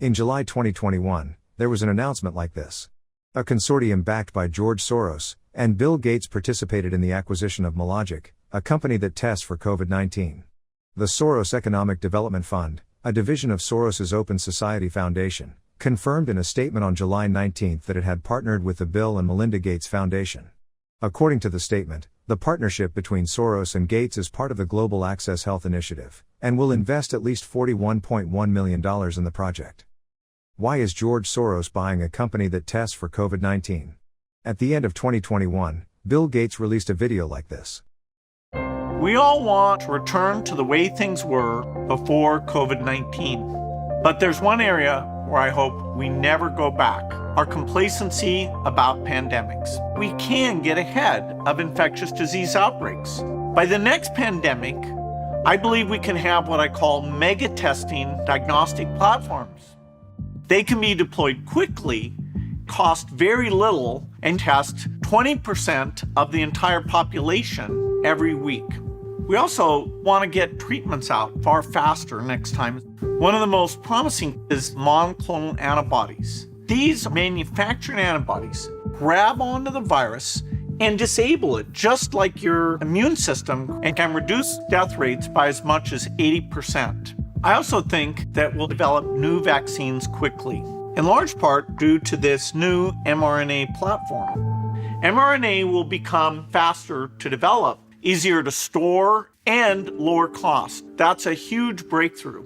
In July 2021, there was an announcement like this. A consortium backed by George Soros and Bill Gates participated in the acquisition of Mologic, a company that tests for COVID-19. The Soros Economic Development Fund, a division of Soros's Open Society Foundation, confirmed in a statement on July 19 that it had partnered with the Bill and Melinda Gates Foundation. According to the statement, the partnership between Soros and Gates is part of the Global Access Health Initiative, and will invest at least $41.1 million in the project. Why is George Soros buying a company that tests for COVID-19? At the end of 2021, Bill Gates released a video like this. We all want to return to the way things were before COVID-19. But there's one area where I hope we never go back: our complacency about pandemics. We can get ahead of infectious disease outbreaks. By the next pandemic, I believe we can have what I call mega testing diagnostic platforms. They can be deployed quickly, cost very little, and test 20% of the entire population every week. We also want to get treatments out far faster next time. One of the most promising is monoclonal antibodies. These manufactured antibodies grab onto the virus and disable it, just like your immune system, and can reduce death rates by as much as 80%. I also think that we'll develop new vaccines quickly, in large part due to this new mRNA platform. mRNA will become faster to develop, easier to store, and lower cost. That's a huge breakthrough.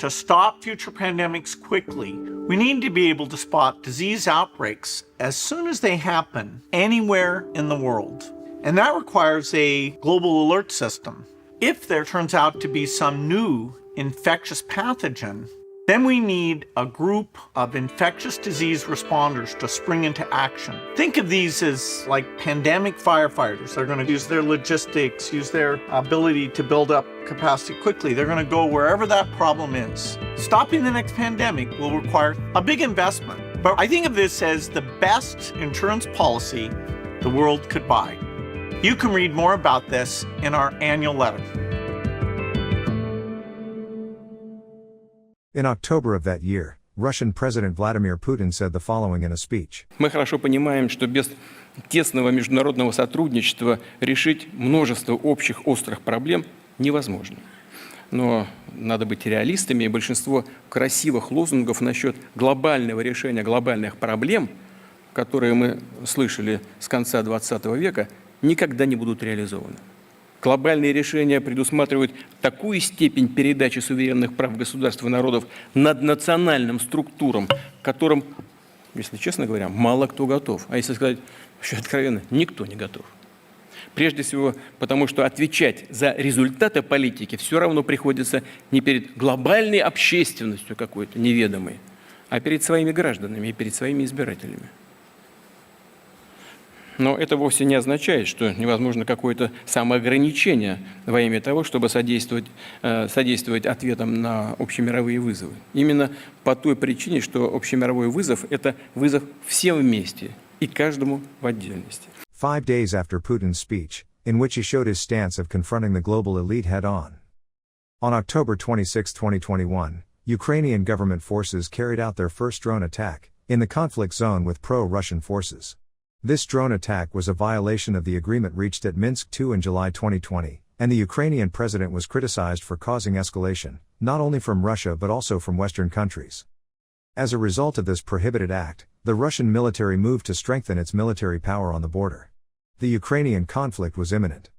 To stop future pandemics quickly, we need to be able to spot disease outbreaks as soon as they happen anywhere in the world. And that requires a global alert system. If there turns out to be some new infectious pathogen, then we need a group of infectious disease responders to spring into action. Think of these as like pandemic firefighters. They're going to use their logistics, use their ability to build up capacity quickly. They're going to go wherever that problem is. Stopping the next pandemic will require a big investment, but I think of this as the best insurance policy the world could buy. You can read more about this in our annual letter. In October of that year, Russian President Vladimir Putin said the following in a speech. Мы хорошо понимаем, что без тесного международного сотрудничества решить множество общих острых проблем невозможно. Но надо быть реалистами, и большинство красивых лозунгов насчет глобального решения глобальных проблем, которые мы слышали с конца XX века, никогда не будут реализованы. Глобальные решения предусматривают такую степень передачи суверенных прав государств и народов наднациональным структурам, к которым, если честно говоря, мало кто готов. А если сказать, что откровенно, никто не готов. Прежде всего, потому что отвечать за результаты политики все равно приходится не перед глобальной общественностью какой-то неведомой, а перед своими гражданами и перед своими избирателями. Но это вовсе не означает, что невозможно какое-то самоограничение во имя того, чтобы содействовать ответам на общемировые вызовы. Именно по той причине, что общемировой вызов – это вызов всем вместе и каждому в отдельности. 5 days after Putin's speech, in which he showed his stance of confronting the global elite head-on. On October 26, 2021, Ukrainian government forces carried out their first drone attack in the conflict zone with pro-Russian forces. This drone attack was a violation of the agreement reached at Minsk II in July 2020, and the Ukrainian president was criticized for causing escalation, not only from Russia but also from Western countries. As a result of this prohibited act, the Russian military moved to strengthen its military power on the border. The Ukrainian conflict was imminent.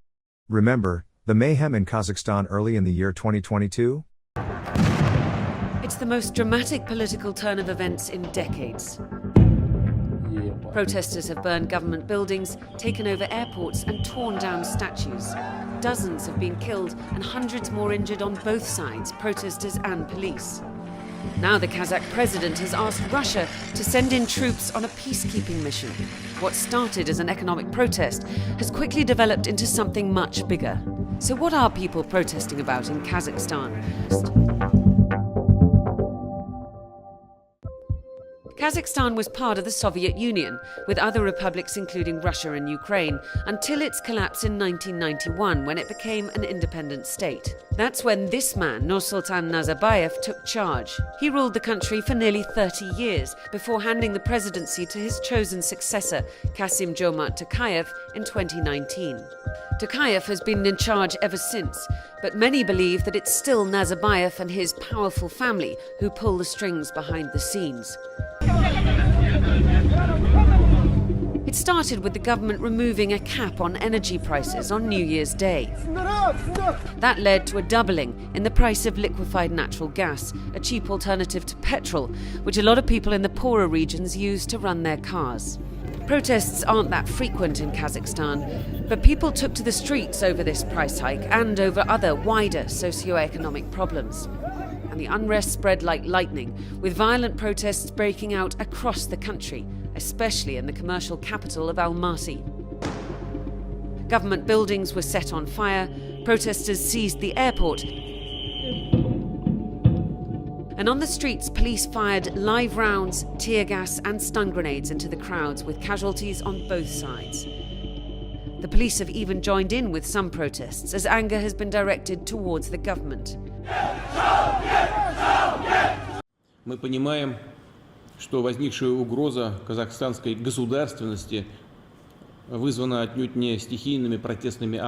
Remember the mayhem in Kazakhstan early in the year 2022? It's the most dramatic political turn of events in decades. Protesters have burned government buildings, taken over airports and torn down statues. Dozens have been killed and hundreds more injured on both sides, protesters and police. Now the Kazakh president has asked Russia to send in troops on a peacekeeping mission. What started as an economic protest has quickly developed into something much bigger. So what are people protesting about in Kazakhstan? Kazakhstan was part of the Soviet Union, with other republics including Russia and Ukraine, until its collapse in 1991 when it became an independent state. That's when this man, Nursultan Nazarbayev, took charge. He ruled the country for nearly 30 years before handing the presidency to his chosen successor, Kassym-Jomart Tokayev, in 2019. Tokayev has been in charge ever since, but many believe that it's still Nazarbayev and his powerful family who pull the strings behind the scenes. It started with the government removing a cap on energy prices on New Year's Day. That led to a doubling in the price of liquefied natural gas, a cheap alternative to petrol, which a lot of people in the poorer regions use to run their cars. Protests aren't that frequent in Kazakhstan, but people took to the streets over this price hike and over other wider socio-economic problems. And the unrest spread like lightning, with violent protests breaking out across the country, especially in the commercial capital of Almaty. Government buildings were set on fire, protesters seized the airport, and on the streets, police fired live rounds, tear gas and stun grenades into the crowds, with casualties on both sides. The police have even joined in with some protests, as anger has been directed towards the government. Мы понимаем, что возникшая угроза казахстанской государственности вызвана отнюдь не стихийными протестными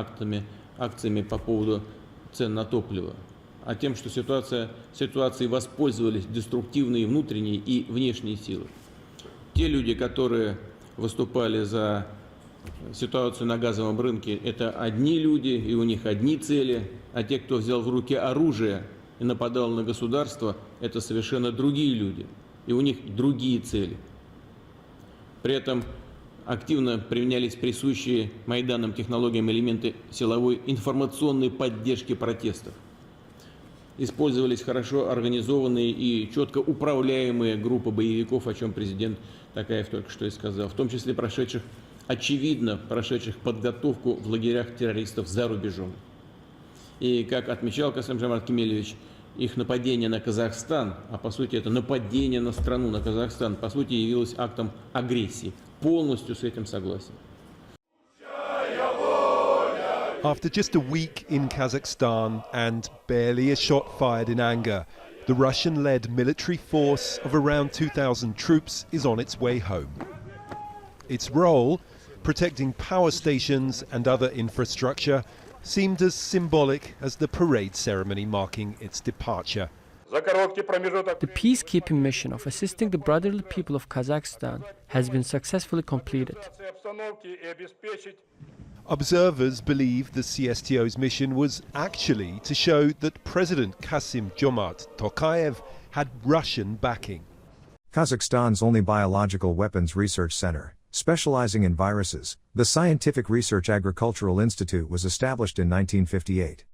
акциями по поводу цен на топливо, а тем, что ситуацией воспользовались деструктивные внутренние и внешние силы. Те люди, которые выступали за ситуацию на газовом рынке, это одни люди, и у них одни цели, а те, кто взял в руки оружие и нападал на государство, это совершенно другие люди, и у них другие цели. При этом активно применялись присущие Майданам технологиям элементы силовой информационной поддержки протестов. Использовались хорошо организованные и четко управляемые группы боевиков, о чем президент Токаев только что и сказал, в том числе очевидно прошедших подготовку в лагерях террористов за рубежом. И, как отмечал Касым-Жомарт Кемелевич, их нападение на Казахстан, а по сути это нападение на страну, на Казахстан, по сути явилось актом агрессии. Полностью с этим согласен. After just a week in Kazakhstan and barely a shot fired in anger, the Russian-led military force of around 2,000 troops is on its way home. Its role, protecting power stations and other infrastructure, seemed as symbolic as the parade ceremony marking its departure. The peacekeeping mission of assisting the brotherly people of Kazakhstan has been successfully completed. Observers believe the CSTO's mission was actually to show that President Kassym-Jomart Tokayev had Russian backing. Kazakhstan's only biological weapons research center, specializing in viruses, the Scientific Research Agricultural Institute, was established in 1958.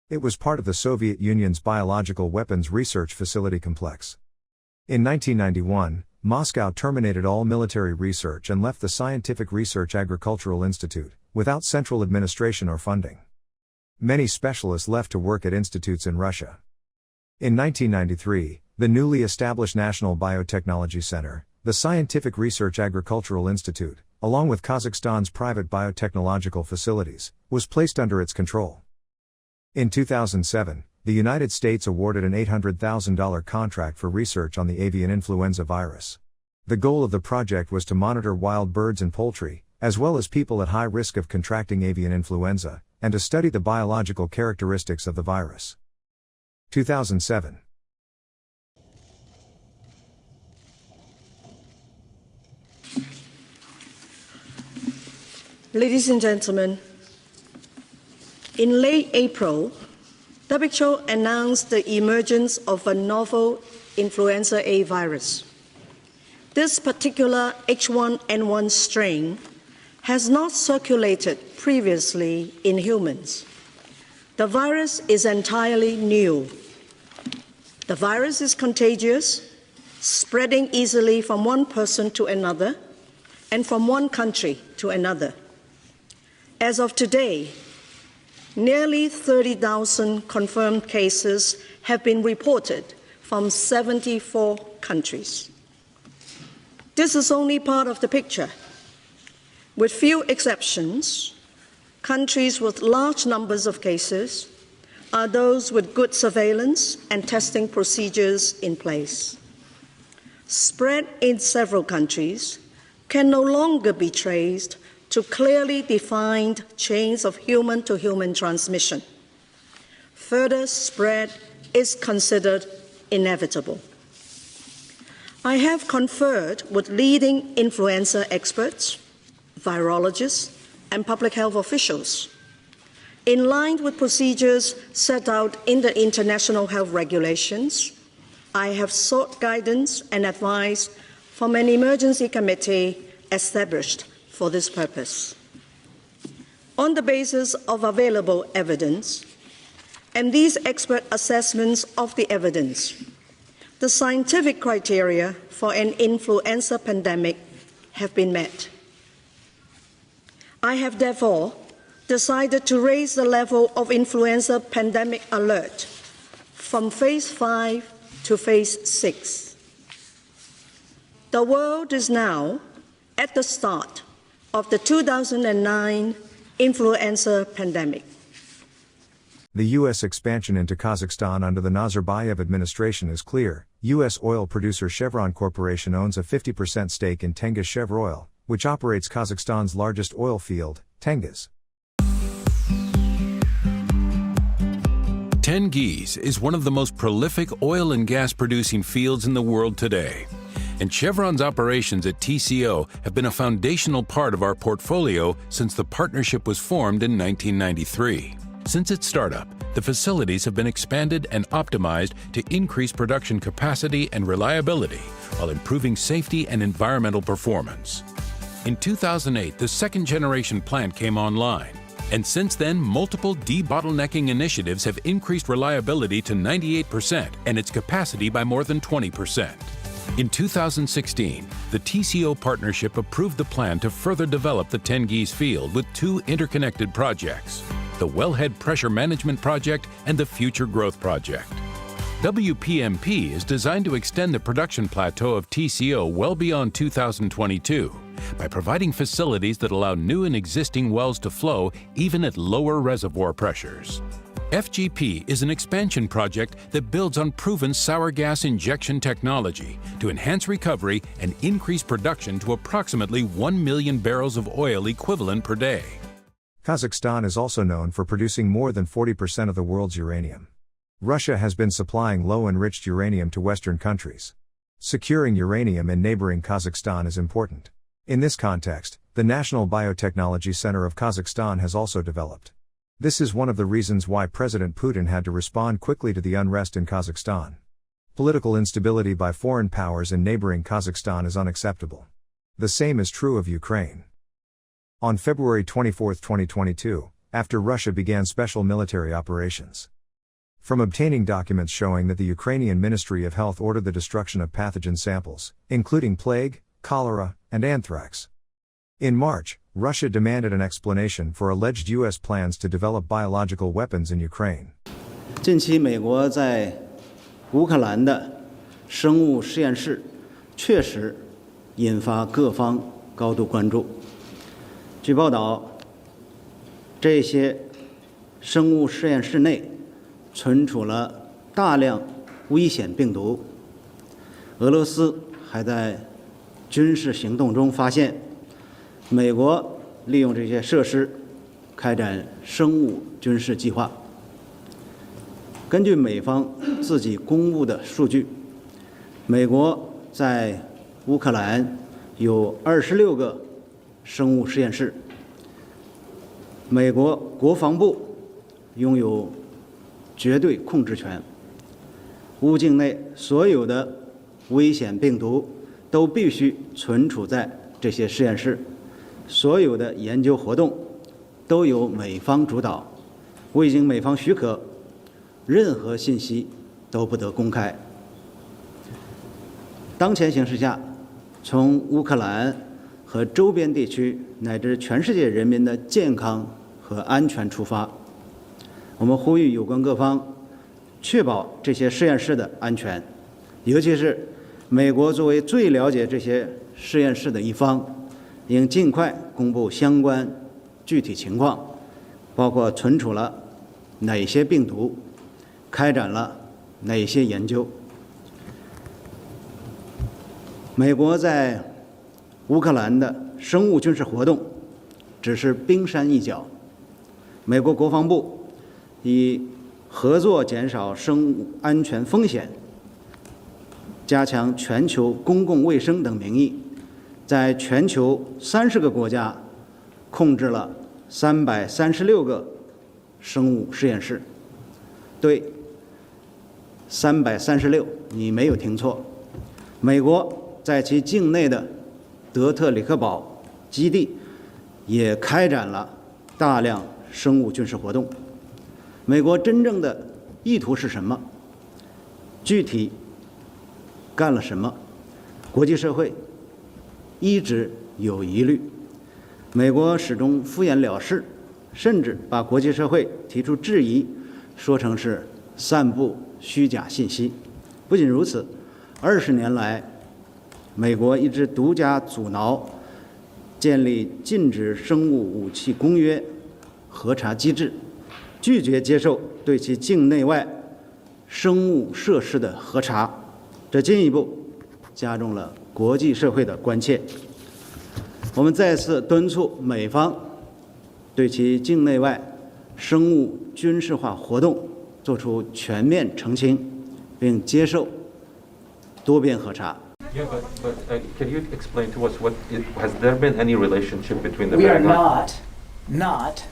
It was part of the Soviet Union's biological weapons research facility complex. In 1991, Moscow terminated all military research and left the Scientific Research Agricultural Institute, without central administration or funding. Many specialists left to work at institutes in Russia. In 1993, the newly established National Biotechnology Center, the Scientific Research Agricultural Institute, along with Kazakhstan's private biotechnological facilities, was placed under its control. In 2007, the United States awarded an $800,000 contract for research on the avian influenza virus. The goal of the project was to monitor wild birds and poultry, as well as people at high risk of contracting avian influenza, and to study the biological characteristics of the virus. 2007. Ladies and gentlemen, in late April, WHO announced the emergence of a novel influenza A virus. This particular H1N1 strain has not circulated previously in humans. The virus is entirely new. The virus is contagious, spreading easily from one person to another and from one country to another. As of today, nearly 30,000 confirmed cases have been reported from 74 countries. This is only part of the picture. With few exceptions, countries with large numbers of cases are those with good surveillance and testing procedures in place. Spread in several countries can no longer be traced to clearly defined chains of human-to-human transmission. Further spread is considered inevitable. I have conferred with leading influenza experts, virologists, and public health officials. In line with procedures set out in the international health regulations, I have sought guidance and advice from an emergency committee established for this purpose. On the basis of available evidence and these expert assessments of the evidence, the scientific criteria for an influenza pandemic have been met. I have therefore decided to raise the level of influenza pandemic alert from phase 5 to phase 6. The world is now at the start of the 2009 influenza pandemic. The U.S. expansion into Kazakhstan under the Nazarbayev administration is clear. U.S. oil producer Chevron Corporation owns a 50% stake in Tengiz Chevroil, which operates Kazakhstan's largest oil field, Tengiz. Tengiz is one of the most prolific oil and gas producing fields in the world today. And Chevron's operations at TCO have been a foundational part of our portfolio since the partnership was formed in 1993. Since its startup, the facilities have been expanded and optimized to increase production capacity and reliability while improving safety and environmental performance. In 2008, the second-generation plant came online, and since then, multiple debottlenecking initiatives have increased reliability to 98% and its capacity by more than 20%. In 2016, the TCO partnership approved the plan to further develop the Tengiz field with two interconnected projects, the Wellhead Pressure Management Project and the Future Growth Project. WPMP is designed to extend the production plateau of TCO well beyond 2022 by providing facilities that allow new and existing wells to flow even at lower reservoir pressures. FGP is an expansion project that builds on proven sour gas injection technology to enhance recovery and increase production to approximately 1 million barrels of oil equivalent per day. Kazakhstan is also known for producing more than 40% of the world's uranium. Russia has been supplying low-enriched uranium to Western countries. Securing uranium in neighboring Kazakhstan is important. In this context, the National Biotechnology Center of Kazakhstan has also developed. This is one of the reasons why President Putin had to respond quickly to the unrest in Kazakhstan. Political instability by foreign powers in neighboring Kazakhstan is unacceptable. The same is true of Ukraine. On February 24, 2022, after Russia began special military operations. From obtaining documents showing that the Ukrainian Ministry of Health ordered the destruction of pathogen samples, including plague, cholera, and anthrax. In March, Russia demanded an explanation for alleged U.S. plans to develop biological weapons in Ukraine. 近期，美国在乌克兰的生物实验室确实引发各方高度关注。据报道，这些生物实验室内存储了大量危险病毒。俄罗斯还在军事行动中发现，美国利用这些设施开展生物军事计划。根据美方自己公布的数据，美国在乌克兰有26个生物实验室。美国国防部拥有绝对控制权，乌境内所有的危险病毒都必须存储在这些实验室，所有的研究活动都由美方主导，未经美方许可，任何信息都不得公开。当前形势下，从乌克兰和周边地区乃至全世界人民的健康和安全出发，我们呼吁有关各方确保这些实验室的安全，尤其是美国作为最了解这些实验室的一方，应尽快公布相关具体情况，包括存储了哪些病毒，开展了哪些研究。美国在乌克兰的生物军事活动只是冰山一角。美国国防部以合作减少生物安全风险、加强全球公共卫生等名义，在全球30个国家控制了336个生物实验室。对，336，你没有听错。美国在其境内的德特里克堡基地也开展了大量生物军事活动。美国真正的意图是什么？具体干了什么？国际社会一直有疑虑。美国始终敷衍了事，甚至把国际社会提出质疑说成是散布虚假信息。不仅如此，20年来，美国一直独家阻挠建立禁止生物武器公约核查机制，拒绝接受对其境内外生物设施的核查，这进一步加重了国际社会的关切。我们再次敦促美方对其境内外生物军事化活动作出全面澄清，并接受多边核查。Yeah, but can you explain to us has there been any relationship between the? We are not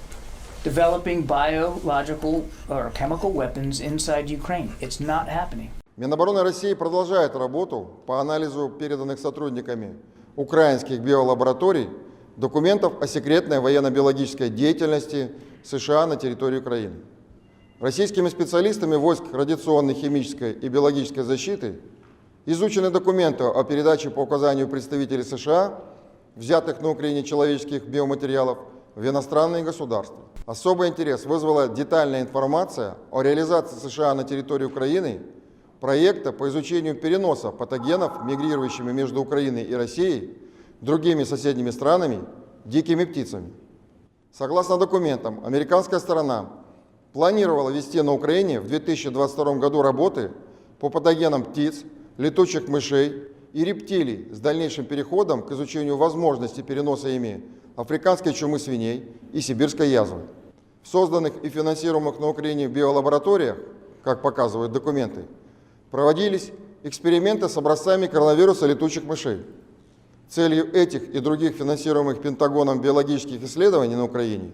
developing biological or chemical weapons inside Ukraine. It's not happening. Минобороны России продолжает работу по анализу переданных сотрудниками украинских биолабораторий документов о секретной военно-биологической деятельности США на территории Украины. Российскими специалистами войск радиационной, химической и биологической защиты изучены документы о передаче по указанию представителей США, взятых на Украине человеческих биоматериалов, в иностранные государства. Особый интерес вызвала детальная информация о реализации США на территории Украины проекта по изучению переноса патогенов, мигрирующими между Украиной и Россией, другими соседними странами, дикими птицами. Согласно документам, американская сторона планировала вести на Украине в 2022 году работы по патогенам птиц, летучих мышей и рептилий с дальнейшим переходом к изучению возможности переноса ими африканской чумы свиней и сибирской язвы. В созданных и финансируемых на Украине биолабораториях, как показывают документы, проводились эксперименты с образцами коронавируса летучих мышей. Целью этих и других финансируемых Пентагоном биологических исследований на Украине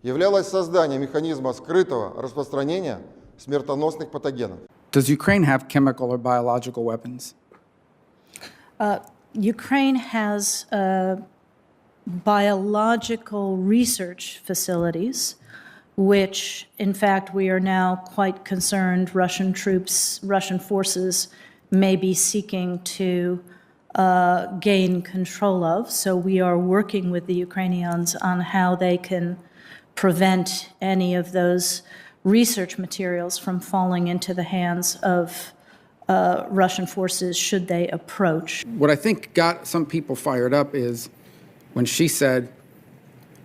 являлось создание механизма скрытого распространения смертоносных патогенов. Does Ukraine have chemical or biological weapons? Ukraine has biological research facilities, which, in fact, we are now quite concerned Russian forces may be seeking to gain control of. So we are working with the Ukrainians on how they can prevent any of those research materials from falling into the hands of Russian forces should they approach. What I think got some people fired up is when she said,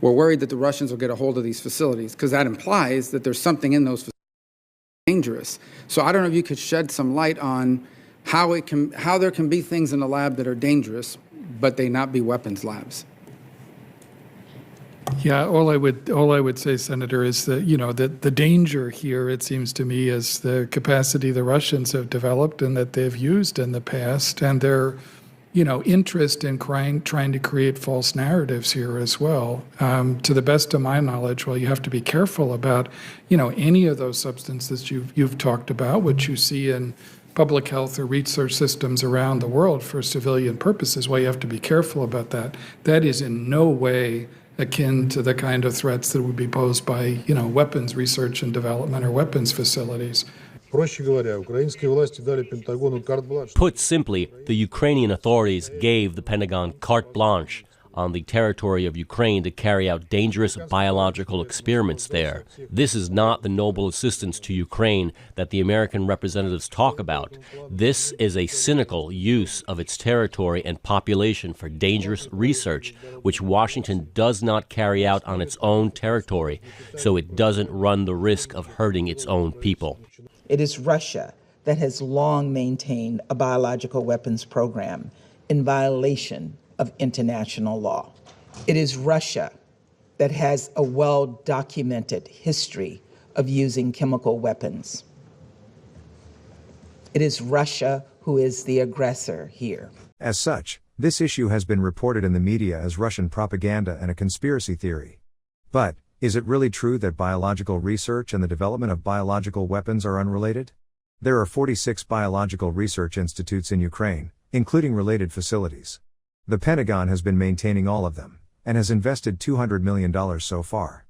we're worried that the Russians will get a hold of these facilities, because that implies that there's something in those facilities dangerous. So I don't know if you could shed some light on how there can be things in the lab that are dangerous, but they not be weapons labs. Yeah, all I would say, Senator, is that, that the danger here, it seems to me, is the capacity the Russians have developed and that they've used in the past, and their, interest in trying to create false narratives here as well. To the best of my knowledge, you have to be careful about, any of those substances you've talked about, which you see in public health or research systems around the world for civilian purposes. You have to be careful about that. That is in no way akin to the kind of threats that would be posed by, weapons research and development or weapons facilities. Put simply, the Ukrainian authorities gave the Pentagon carte blanche on the territory of Ukraine to carry out dangerous biological experiments there. This is not the noble assistance to Ukraine that the American representatives talk about. This is a cynical use of its territory and population for dangerous research, which Washington does not carry out on its own territory, so it doesn't run the risk of hurting its own people. It is Russia that has long maintained a biological weapons program in violation of international law. It is Russia that has a well-documented history of using chemical weapons. It is Russia who is the aggressor here. As such, this issue has been reported in the media as Russian propaganda and a conspiracy theory. But, is it really true that biological research and the development of biological weapons are unrelated? There are 46 biological research institutes in Ukraine, including related facilities. The Pentagon has been maintaining all of them, and has invested $200 million so far.